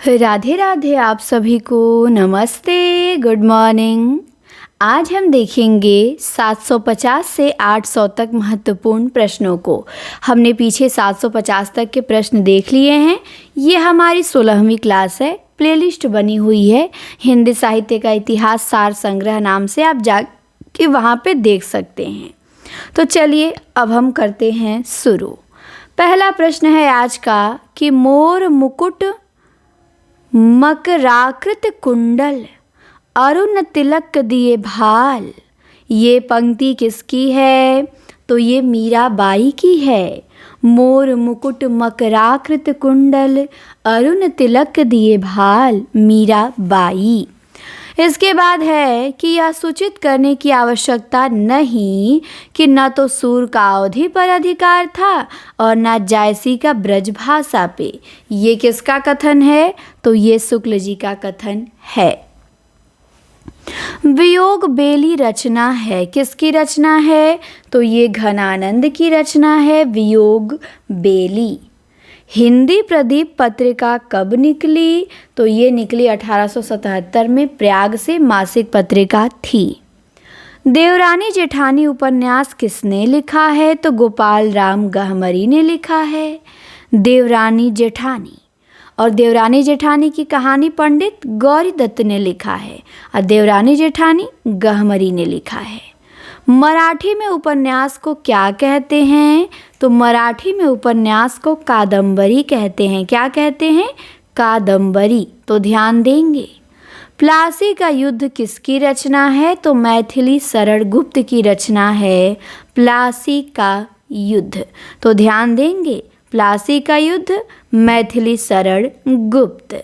राधे राधे आप सभी को नमस्ते, गुड मॉर्निंग। आज हम देखेंगे 750 से 800 तक महत्वपूर्ण प्रश्नों को। हमने पीछे 750 तक के प्रश्न देख लिए हैं। ये हमारी 16वीं क्लास है। प्लेलिस्ट बनी हुई है हिंदी साहित्य का इतिहास सार संग्रह नाम से, आप जाके वहाँ पे देख सकते हैं। तो चलिए अब हम करते हैं शुरू। पहला प्रश्न है आज का कि मोर मुकुट मकराकृत कुंडल अरुण तिलक दिए भाल, ये पंक्ति किसकी है? तो ये मीराबाई की है। मोर मुकुट मकराकृत कुंडल अरुण तिलक दिए भाल, मीराबाई। इसके बाद है कि यह सूचित करने की आवश्यकता नहीं कि न तो सूर का अवधि पर अधिकार था और न जायसी का ब्रज भाषा पे। ये किसका कथन है? तो ये शुक्ल जी का कथन है। वियोग बेली रचना है, किसकी रचना है? तो ये घनानंद की रचना है, वियोग बेली। हिंदी प्रदीप पत्रिका कब निकली? तो ये निकली 1877 में, प्रयाग से मासिक पत्रिका थी। देवरानी जेठानी उपन्यास किसने लिखा है? तो गोपाल राम गहमरी ने लिखा है, देवरानी जेठानी। और देवरानी जेठानी की कहानी पंडित गौरी दत्त ने लिखा है और देवरानी जेठानी गहमरी ने लिखा है। मराठी में उपन्यास को क्या कहते हैं? तो मराठी में उपन्यास को कादंबरी कहते हैं। क्या कहते हैं? कादंबरी। तो ध्यान देंगे। प्लासी का युद्ध किसकी रचना है? तो मैथिली शरण गुप्त की रचना है, प्लासी का युद्ध। तो ध्यान देंगे, प्लासी का युद्ध मैथिली शरण गुप्त।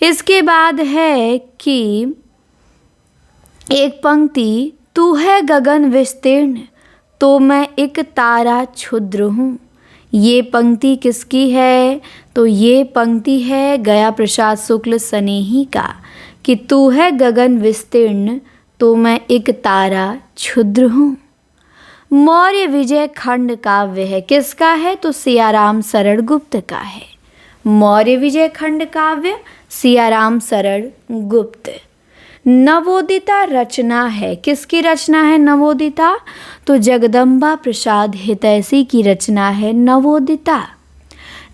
इसके बाद है कि एक पंक्ति, तू है गगन विस्तीर्ण तो मैं एक तारा क्षुद्र हूँ, ये पंक्ति किसकी है? तो ये पंक्ति है गया प्रसाद शुक्ल स्नेही का, कि तू है गगन विस्तीर्ण तो मैं एक तारा क्षुद्र हूँ। मौर्य विजय खंड काव्य है, किसका है? तो सियाराम शरण गुप्त का है। मौर्य विजय खंड काव्य सियाराम शरण गुप्त। नवोदिता रचना है, किसकी रचना है नवोदिता? तो जगदम्बा प्रसाद हितैषी की रचना है नवोदिता।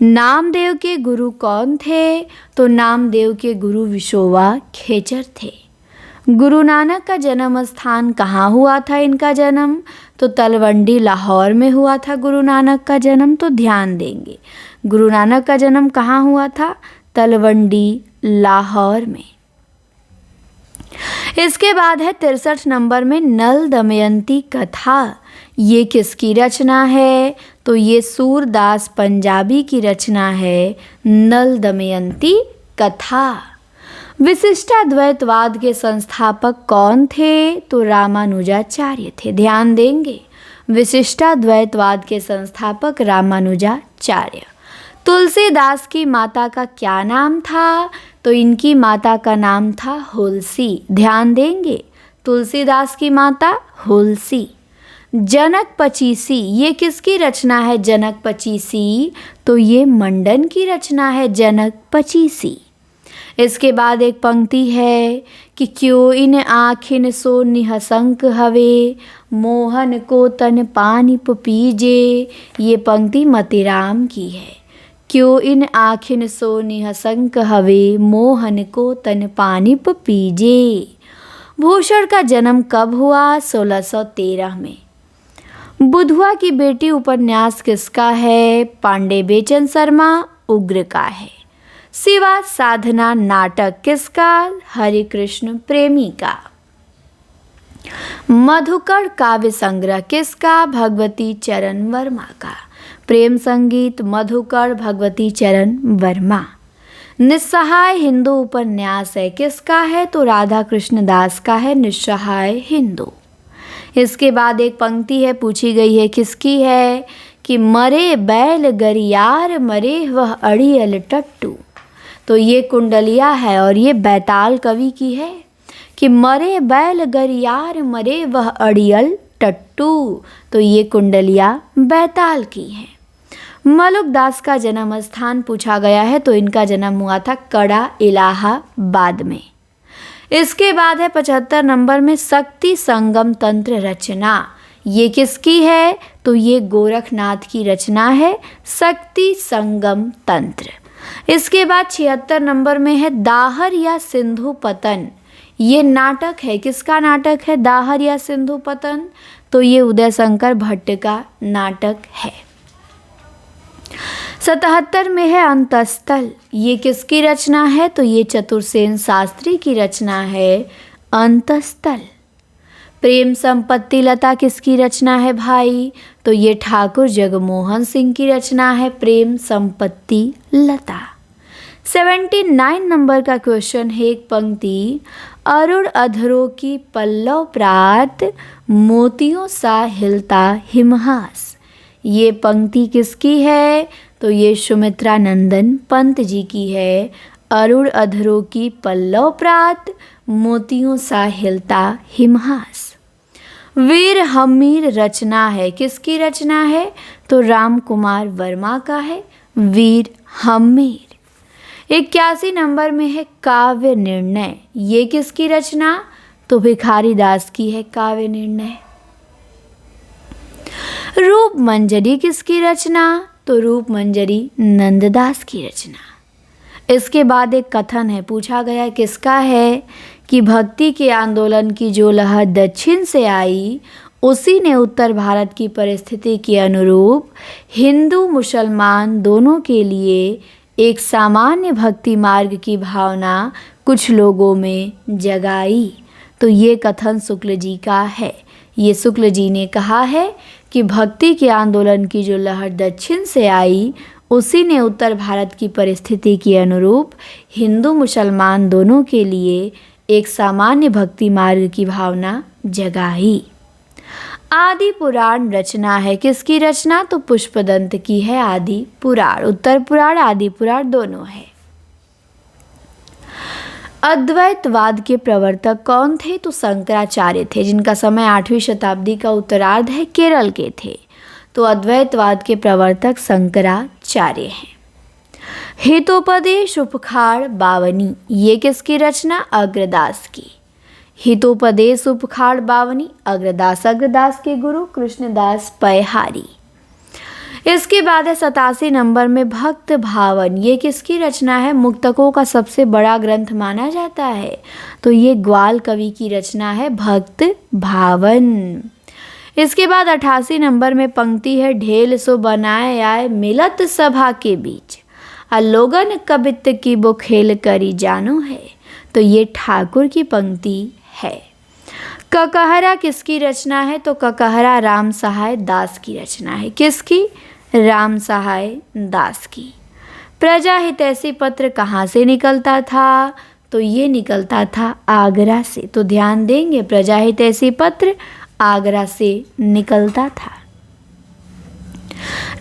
नामदेव के गुरु कौन थे? तो नामदेव के गुरु विशोबा खेचर थे। गुरु नानक का जन्म स्थान कहाँ हुआ था इनका जन्म? तो तलवंडी लाहौर में हुआ था गुरु नानक का जन्म। तो ध्यान देंगे, गुरु नानक का जन्म कहाँ हुआ था? तलवंडी लाहौर में। इसके बाद है 63 नंबर में नल दमयंती कथा, ये किसकी रचना है? तो ये सूरदास पंजाबी की रचना है, नल दमयंती कथा। विशिष्टाद्वैतवाद के संस्थापक कौन थे? तो रामानुजाचार्य थे। ध्यान देंगे, विशिष्टाद्वैतवाद के संस्थापक रामानुजाचार्य। तुलसीदास की माता का क्या नाम था? तो इनकी माता का नाम था हुलसी। ध्यान देंगे, तुलसीदास की माता हुलसी। जनक पचीसी, ये किसकी रचना है? जनक पचीसी। तो ये मंडन की रचना है, जनक पचीसी। इसके बाद एक पंक्ति है कि क्यों इन आँखिन सो निहसंक हवे, मोहन को तन पानिप पीजे, ये पंक्ति मतीराम की है। क्यों इन आँखिन सो निहसंक हवे, मोहन को तन पानिप पीजे। भूषण का जन्म कब हुआ? 1613 में। बुधवा की बेटी उपन्यास किसका है? पांडे बेचन शर्मा उग्र का है। शिवा साधना नाटक किसका? हरिकृष्ण प्रेमी का। मधुकर काव्य संग्रह किसका? भगवती चरण वर्मा का। प्रेम संगीत मधुकर भगवती चरण वर्मा। निस्सहाय हिंदू उपन्यास है, किसका है? तो राधा कृष्ण दास का है, निस्सहाय हिंदू। इसके बाद एक पंक्ति है, पूछी गई है किसकी है? कि मरे बैल गरियार मरे वह अड़ियल टट्टू। तो ये कुंडलिया है और ये बैताल कवि की है कि मरे बैल गरियार मरे वह अड़ियल टट्टू। तो ये कुंडलिया बैताल की है। मलुकदास का जन्म स्थान पूछा गया है तो इनका जन्म हुआ था कड़ा, इलाहाबाद में। इसके बाद है 75 नंबर में शक्ति संगम तंत्र रचना। ये किसकी है? तो ये गोरखनाथ की रचना है, शक्ति संगम तंत्र। इसके बाद 76 नंबर में है दाहर या सिंधु पतन। ये नाटक है, किसका नाटक है? दाहर या सिंधु पतन। तो ये उदय शंकर भट्ट का नाटक है। 77 में है अंतस्थल। ये किसकी रचना है? तो ये चतुर्सेन शास्त्री की रचना है, अंतस्थल। प्रेम संपत्ति लता किसकी रचना है भाई? तो ये ठाकुर जगमोहन सिंह की रचना है, प्रेम संपत्ति लता। 79 नंबर का क्वेश्चन है, एक पंक्ति, अरुण अधरों की पल्लव प्रात, मोतियों सा हिलता हिमहास। ये पंक्ति किसकी है? तो ये सुमित्रा नंदन पंत जी की है। अरुण अधरों की पल्लव प्रात, मोतियों सा हिलता हिमहास। वीर हमीर रचना है, किसकी रचना है? तो राम कुमार वर्मा का है, वीर हमीर। 81 नंबर में है काव्य निर्णय। ये किसकी रचना? तो भिखारी दास की है काव्य निर्णय। रूप मंजरी किसकी रचना? तो रूप मंजरी नंददास की रचना। इसके बाद एक कथन है, पूछा गया किसका है? कि भक्ति के आंदोलन की जो लहर दक्षिण से आई, उसी ने उत्तर भारत की परिस्थिति के अनुरूप हिंदू मुसलमान दोनों के लिए एक सामान्य भक्ति मार्ग की भावना कुछ लोगों में जगाई। तो ये कथन शुक्ल जी का है। ये शुक्ल जी ने कहा है कि भक्ति के आंदोलन की जो लहर दक्षिण से आई, उसी ने उत्तर भारत की परिस्थिति के अनुरूप हिंदू मुसलमान दोनों के लिए एक सामान्य भक्ति मार्ग की भावना जगाई। आदि पुराण रचना है, किसकी रचना? तो पुष्पदंत की है आदि पुराण। उत्तर पुराण, आदि पुराण दोनों है। अद्वैतवाद के प्रवर्तक कौन थे? तो शंकराचार्य थे, जिनका समय 8वीं शताब्दी का उत्तरार्ध है, केरल के थे। तो अद्वैतवाद के प्रवर्तक शंकराचार्य हैं। हितोपदेश उपखाड़ बावनी, ये किसकी रचना? अग्रदास की। हितोपदेश उपखाड़ बावनी, अग्रदास। अग्रदास के गुरु कृष्णदास पैहारी। इसके बाद है 87 नंबर में भक्त भावन। ये किसकी रचना है? मुक्तकों का सबसे बड़ा ग्रंथ माना जाता है। तो ये ग्वाल कवि की रचना है, भक्त भावन। इसके बाद 88 नंबर में पंक्ति है, ढेल सो बनाए आए मिलत सभा के बीच, लोगन कबित की वो खेल करी जानो है। तो ये ठाकुर की पंक्ति है। ककहरा किसकी रचना है? तो ककहरा राम सहाय दास की रचना है। किसकी? राम सहाय दास की। प्रजा हितैषी पत्र कहाँ से निकलता था? तो ये निकलता था आगरा से। तो ध्यान देंगे, प्रजा हितैषी पत्र आगरा से निकलता था।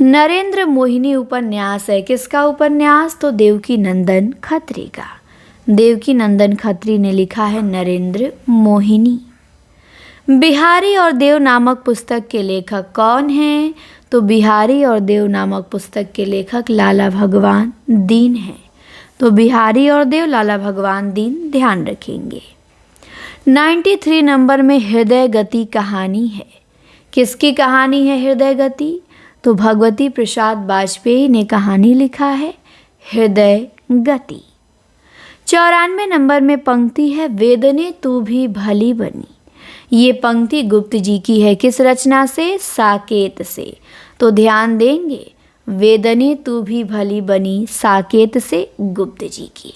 नरेंद्र मोहिनी उपन्यास है, किसका उपन्यास? तो देवकी नंदन खत्री का। देवकी नंदन खत्री ने लिखा है नरेंद्र मोहिनी। बिहारी और देव नामक पुस्तक के लेखक कौन हैं? तो बिहारी और देव नामक पुस्तक के लेखक लाला भगवान दीन हैं। तो बिहारी और देव, लाला भगवान दीन, ध्यान रखेंगे। 93 नंबर में हृदय गति कहानी है। किसकी कहानी है हृदय गति? तो भगवती प्रसाद वाजपेयी ने कहानी लिखा है हृदय गति। 94 नंबर में पंक्ति है, वेदने तू भी भली बनी। ये पंक्ति गुप्त जी की है, किस रचना से? साकेत से। तो ध्यान देंगे, वेदने तू भी भली बनी, साकेत से, गुप्त जी की।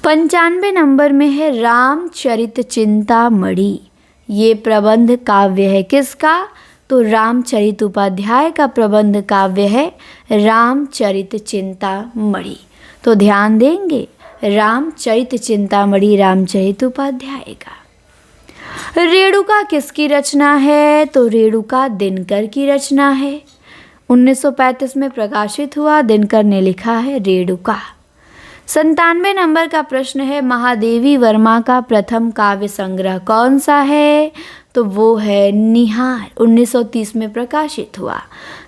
95 नंबर में है रामचरित चिंतामणि। ये प्रबंध काव्य है, किसका? तो रामचरित उपाध्याय का प्रबंध काव्य है रामचरित चिंतामणि। तो ध्यान देंगे, रामचरित चिंतामणि रामचरित उपाध्याय का। रेणुका किसकी रचना है? तो रेणुका दिनकर की रचना है। 1935 में प्रकाशित हुआ, दिनकर ने लिखा है रेणुका। 97 नंबर का प्रश्न है, महादेवी वर्मा का प्रथम काव्य संग्रह कौन सा है? तो वो है निहार, 1930 में प्रकाशित हुआ।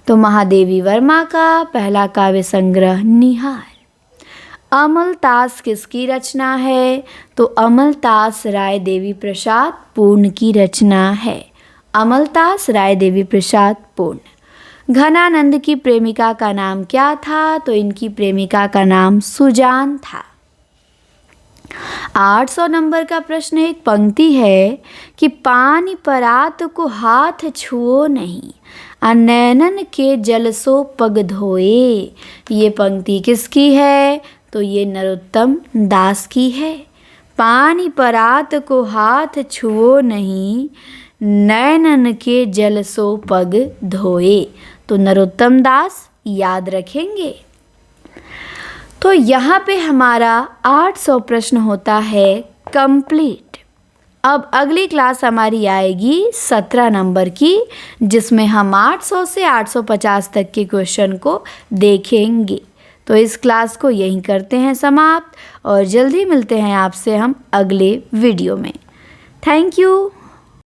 तो महादेवी वर्मा का पहला काव्य संग्रह निहार। अमलतास किसकी रचना है? तो अमलतास राय देवी प्रसाद पूर्ण की रचना है। अमलतास राय देवी प्रसाद पूर्ण। घनानंद की प्रेमिका का नाम क्या था? तो इनकी प्रेमिका का नाम सुजान था। 800 नंबर का प्रश्न, एक पंक्ति है कि पानी परात को हाथ छुओ नहीं, अनैनन के जल सो पग धोए। ये पंक्ति किसकी है? तो ये नरोत्तम दास की है। पानी परात को हाथ छुओ नहीं, नैनन के जल सो पग धोए। तो नरोत्तम दास याद रखेंगे। तो यहाँ पे हमारा 800 प्रश्न होता है कंप्लीट। अब अगली क्लास हमारी आएगी 17 नंबर की, जिसमें हम 800 से 850 तक के क्वेश्चन को देखेंगे। तो इस क्लास को यहीं करते हैं समाप्त और जल्दी मिलते हैं आपसे हम अगले वीडियो में। Thank you.